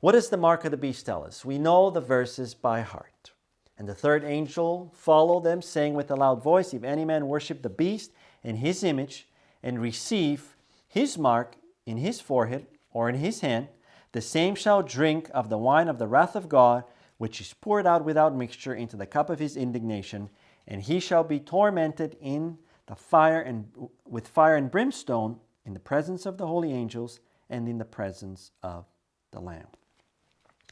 What does the mark of the beast tell us? We know the verses by heart. And the third angel followed them, saying with a loud voice, if any man worship the beast and his image, and receive his mark in his forehead or in his hand, the same shall drink of the wine of the wrath of God, which is poured out without mixture into the cup of his indignation, and he shall be tormented in the fire and with fire and brimstone in the presence of the holy angels and in the presence of the Lamb.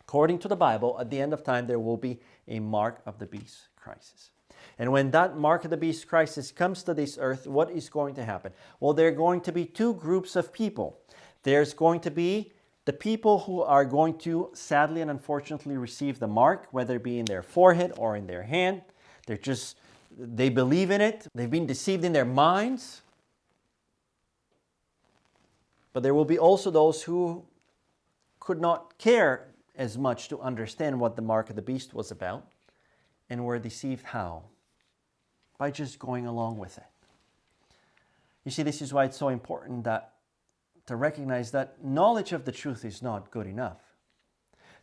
According to the Bible, at the end of time, there will be a mark of the beast crisis. And when that mark of the beast crisis comes to this earth, what is going to happen? Well, there are going to be two groups of people. There's going to be the people who are going to, sadly and unfortunately, receive the mark, whether it be in their forehead or in their hand. They believe in it. They've been deceived in their minds. But there will be also those who could not care as much to understand what the mark of the beast was about, and were deceived how? By just going along with it. You see, this is why it's so important to recognize that knowledge of the truth is not good enough.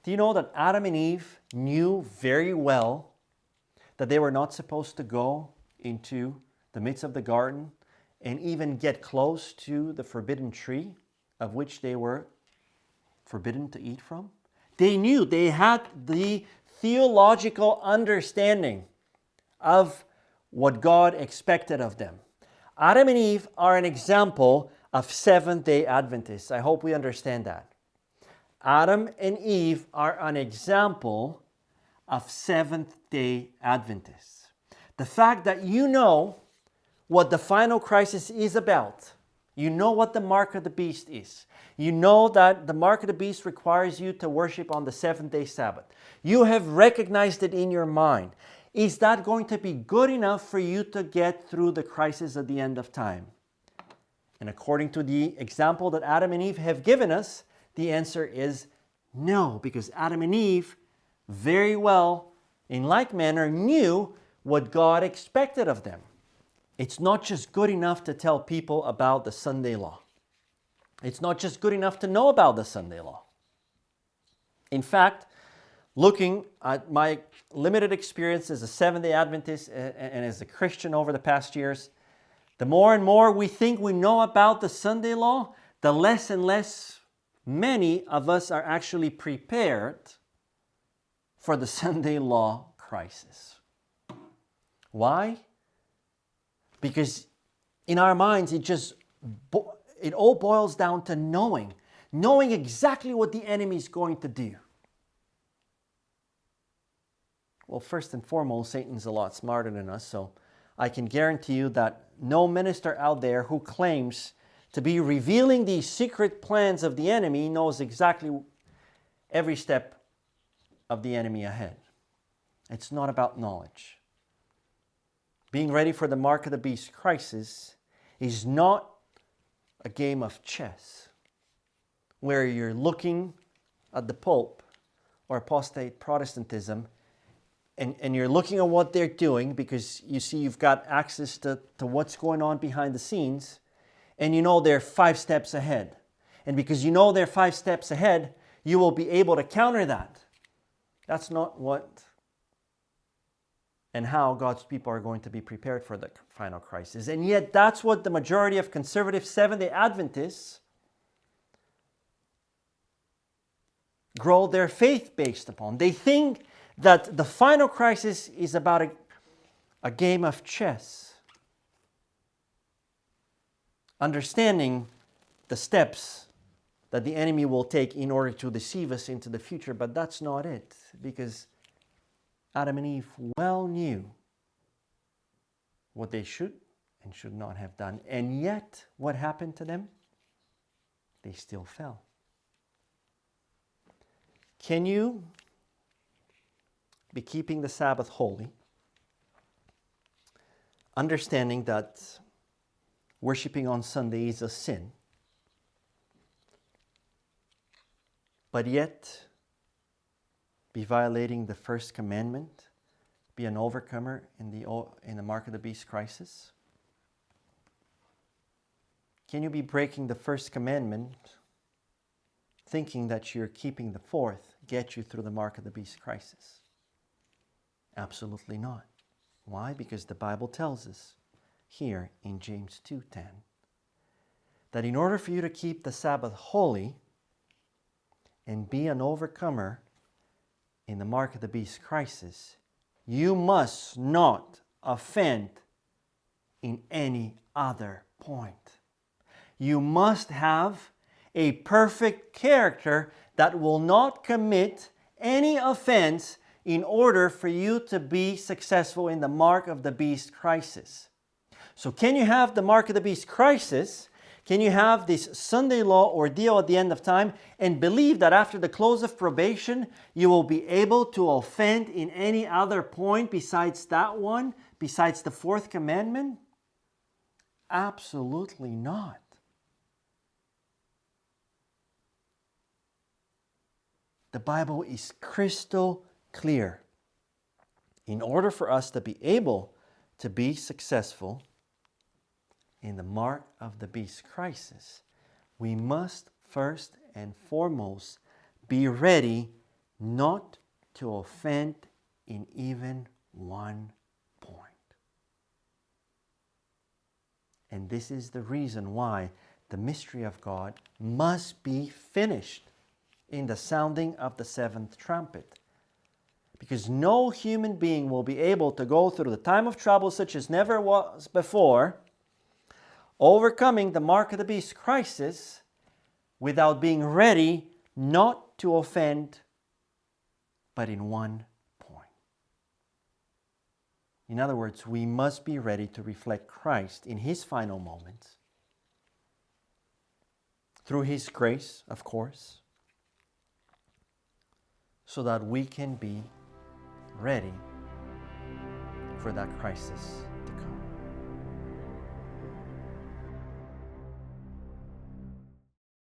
Do you know that Adam and Eve knew very well that they were not supposed to go into the midst of the garden and even get close to the forbidden tree of which they were forbidden to eat from? They knew, they had the theological understanding of what God expected of them. Adam and Eve are an example of Seventh-day Adventists. I hope we understand that. Adam and Eve are an example of Seventh-day Adventists. The fact that you know what the final crisis is about, you know what the mark of the beast is. You know that the mark of the beast requires you to worship on the seventh-day Sabbath. You have recognized it in your mind. Is that going to be good enough for you to get through the crisis at the end of time? And according to the example that Adam and Eve have given us, the answer is no, because Adam and Eve very well, in like manner, knew what God expected of them. It's not just good enough to tell people about the Sunday law. It's not just good enough to know about the Sunday law. In fact, looking at my limited experience as a Seventh-day Adventist and as a Christian over the past years, the more and more we think we know about the Sunday law, the less and less many of us are actually prepared for the Sunday law crisis. Why? Because in our minds, it all boils down to knowing exactly what the enemy is going to do. Well, first and foremost, Satan's a lot smarter than us, so I can guarantee you that no minister out there who claims to be revealing these secret plans of the enemy knows exactly every step of the enemy ahead. It's not about knowledge. Being ready for the mark of the beast crisis is not a game of chess where you're looking at the Pope or apostate Protestantism and you're looking at what they're doing because you see you've got access to what's going on behind the scenes, and you know they're 5 steps ahead. And because you know they're 5 steps ahead, you will be able to counter that. That's not what and how God's people are going to be prepared for the final crisis. And yet that's what the majority of conservative Seventh-day Adventists grow their faith based upon. They think that the final crisis is about a game of chess. Understanding the steps that the enemy will take in order to deceive us into the future, but that's not it, because Adam and Eve well knew what they should and should not have done. And yet, what happened to them? They still fell. Can you be keeping the Sabbath holy, understanding that worshiping on Sunday is a sin, but yet be violating the first commandment, be an overcomer in the mark of the beast crisis? Can you be breaking the first commandment thinking that you're keeping the fourth get you through the mark of the beast crisis? Absolutely not. Why? Because the Bible tells us here in James 2:10 that in order for you to keep the Sabbath holy and be an overcomer in the mark of the beast crisis, you must not offend in any other point. You must have a perfect character that will not commit any offense in order for you to be successful in the mark of the beast crisis. So can you have the mark of the beast crisis? Can you have this Sunday law ordeal at the end of time and believe that after the close of probation, you will be able to offend in any other point besides that one, besides the fourth commandment? Absolutely not. The Bible is crystal clear. In order for us to be able to be successful in the mark of the beast crisis, we must first and foremost be ready not to offend in even one point. And this is the reason why the mystery of God must be finished in the sounding of the seventh trumpet. Because no human being will be able to go through the time of trouble such as never was before, overcoming the mark of the beast crisis without being ready not to offend, but in one point. In other words, we must be ready to reflect Christ in His final moments, through His grace, of course, so that we can be ready for that crisis.